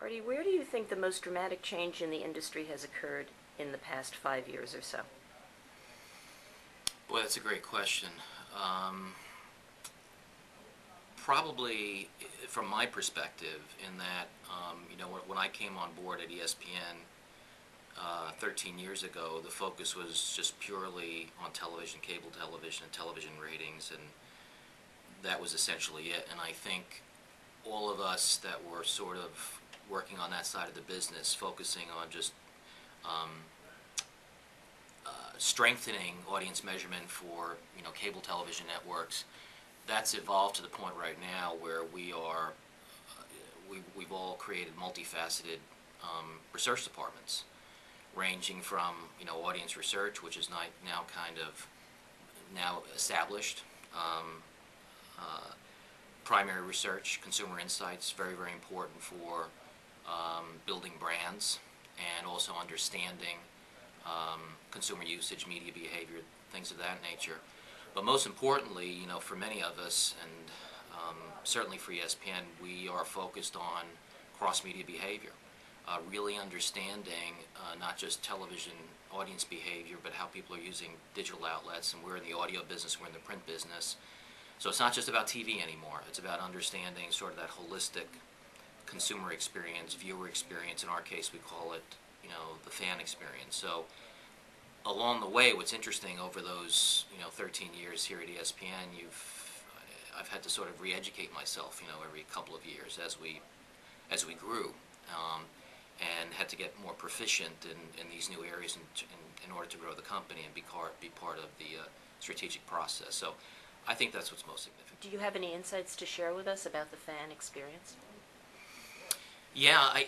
Artie, where do you think the most dramatic change in the industry has occurred in the past 5 years or so? Boy, that's a great question. Probably, from my perspective, in that when I came on board at ESPN 13 years ago, the focus was just purely on television, cable television, and television ratings, and that was essentially it. And I think all of us that were sort of working on that side of the business, focusing on just strengthening audience measurement for cable television networks, that's evolved to the point right now where we've all created multifaceted research departments, ranging from audience research, which is now kind of established, primary research, consumer insights, very, very important for building brands and also understanding consumer usage, media behavior, things of that nature. But most importantly, for many of us, and certainly for ESPN, we are focused on cross-media behavior, really understanding not just television audience behavior, but how people are using digital outlets. And we're in the audio business, we're in the print business. So it's not just about TV anymore. It's about understanding sort of that holistic consumer experience, viewer experience. In our case, we call it, the fan experience. So along the way, what's interesting over those 13 years here at ESPN, I've had to sort of re-educate myself every couple of years as we grew, and had to get more proficient in these new areas in order to grow the company and be part of the strategic process. So I think that's what's most significant. Do you have any insights to share with us about the fan experience? Yeah,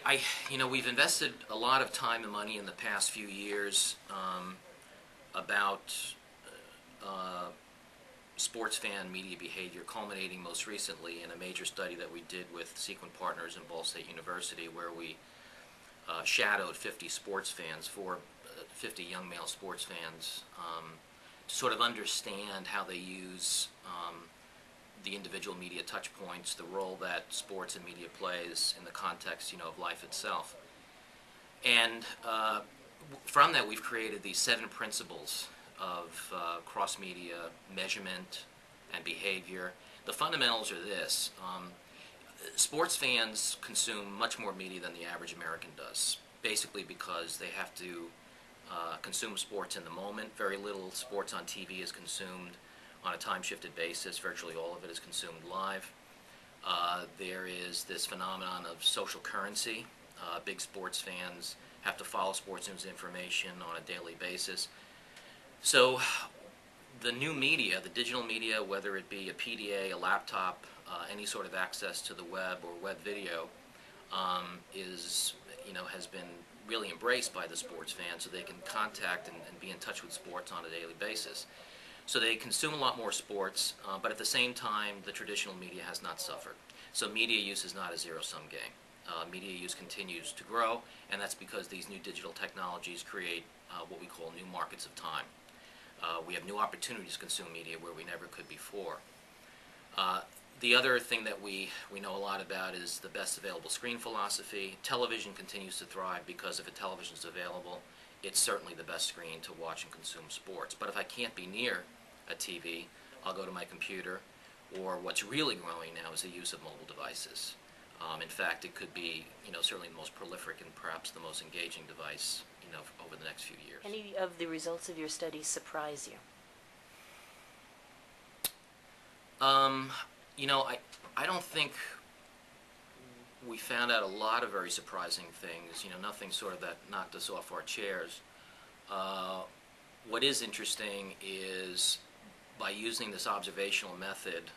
we've invested a lot of time and money in the past few years about sports fan media behavior, culminating most recently in a major study that we did with Sequent Partners and Ball State University, where we shadowed 50 sports fans, 50 young male sports fans, to sort of understand how they use the individual media touch points, the role that sports and media plays in the context, of life itself. And from that, we've created these 7 principles of cross-media measurement and behavior. The fundamentals are this. Sports fans consume much more media than the average American does, basically because they have to consume sports in the moment. Very little sports on TV is consumed on a time-shifted basis. Virtually all of it is consumed live. There is this phenomenon of social currency. Big sports fans have to follow sports news information on a daily basis. So the new media, the digital media, whether it be a PDA, a laptop, any sort of access to the web or web video, has been really embraced by the sports fans, so they can contact and be in touch with sports on a daily basis. So they consume a lot more sports, but at the same time, the traditional media has not suffered. So media use is not a zero-sum game. Media use continues to grow, and that's because these new digital technologies create what we call new markets of time. We have new opportunities to consume media where we never could before. The other thing that we know a lot about is the best available screen philosophy. Television continues to thrive because if a television is available, it's certainly the best screen to watch and consume sports. But if I can't be near a TV, I'll go to my computer, or what's really growing now is the use of mobile devices. In fact, it could be, certainly the most prolific and perhaps the most engaging device, over the next few years. Any of the results of your study surprise you? I don't think we found out a lot of very surprising things, nothing sort of that knocked us off our chairs. What is interesting is by using this observational method,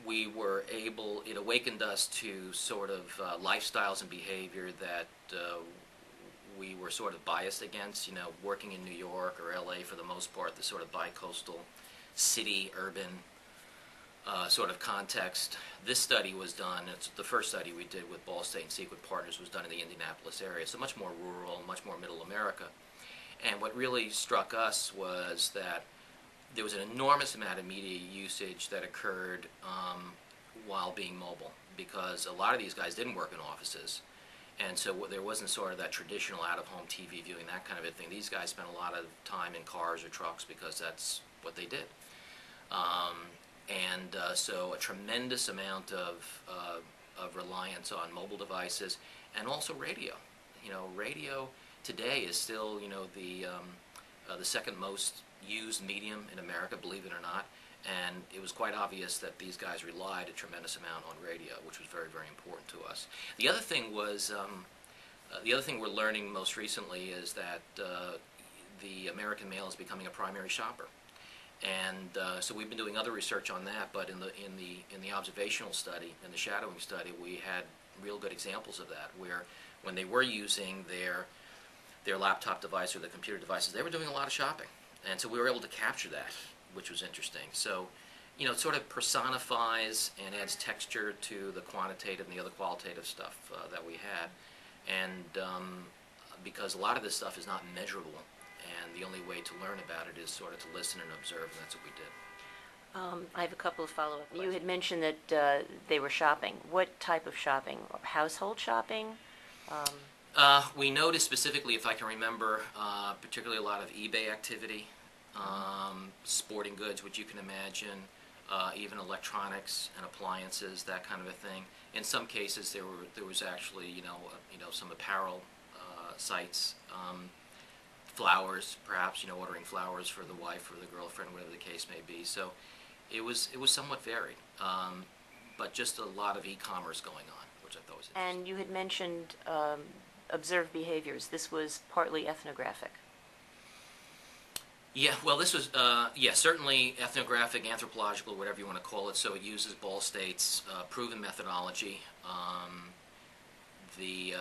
it awakened us to sort of lifestyles and behavior that we were sort of biased against, working in New York or LA for the most part, the sort of bi-coastal city, urban sort of context. This study was done, it's the first study we did with Ball State and Sequent Partners was done in the Indianapolis area, so much more rural, much more middle America. And what really struck us was that there was an enormous amount of media usage that occurred while being mobile, because a lot of these guys didn't work in offices, and so there wasn't sort of that traditional out-of-home TV viewing, that kind of a thing. These guys spent a lot of time in cars or trucks because that's what they did. So a tremendous amount of reliance on mobile devices, and also radio. Radio today is still, the second most used medium in America, believe it or not. And it was quite obvious that these guys relied a tremendous amount on radio, which was very, very important to us. The other thing was, the other thing we're learning most recently is that the American male is becoming a primary shopper. And so we've been doing other research on that, but in the observational study, in the shadowing study, we had real good examples of that, where when they were using their laptop device or the computer devices, they were doing a lot of shopping. And so we were able to capture that, which was interesting. So, it sort of personifies and adds texture to the quantitative and the other qualitative stuff that we had. And because a lot of this stuff is not measurable, and the only way to learn about it is sort of to listen and observe, and that's what we did. I have a couple of follow-up questions. You had mentioned that they were shopping. What type of shopping? Household shopping? We noticed specifically, if I can remember, particularly a lot of eBay activity, sporting goods, which you can imagine, even electronics and appliances, that kind of a thing. In some cases, there was actually some apparel sites, flowers, perhaps ordering flowers for the wife or the girlfriend, whatever the case may be. So it was somewhat varied, but just a lot of e-commerce going on, which I thought was interesting. And you had mentioned observed behaviors. This was partly ethnographic. Yeah, well, this was, certainly ethnographic, anthropological, whatever you want to call it. So it uses Ball State's proven methodology, the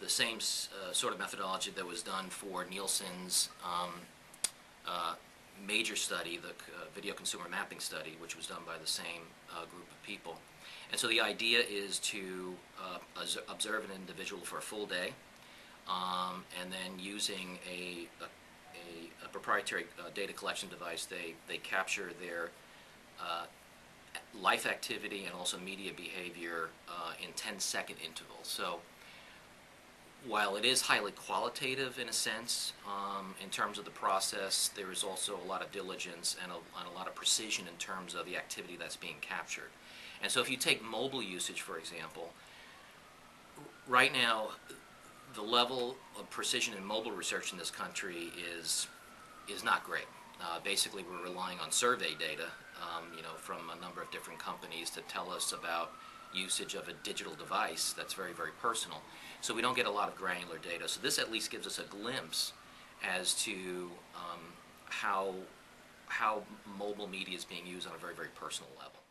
same sort of methodology that was done for Nielsen's major study, the video consumer mapping study, which was done by the same group of people. And so the idea is to observe an individual for a full day, and then using a proprietary data collection device, they capture their life activity and also media behavior in 10-second intervals. So while it is highly qualitative in a sense, in terms of the process, there is also a lot of diligence and a lot of precision in terms of the activity that's being captured. And so if you take mobile usage, for example, right now the level of precision in mobile research in this country is not great. Basically, we're relying on survey data, from a number of different companies to tell us about usage of a digital device that's very, very personal. So we don't get a lot of granular data. So this at least gives us a glimpse as to how mobile media is being used on a very, very personal level.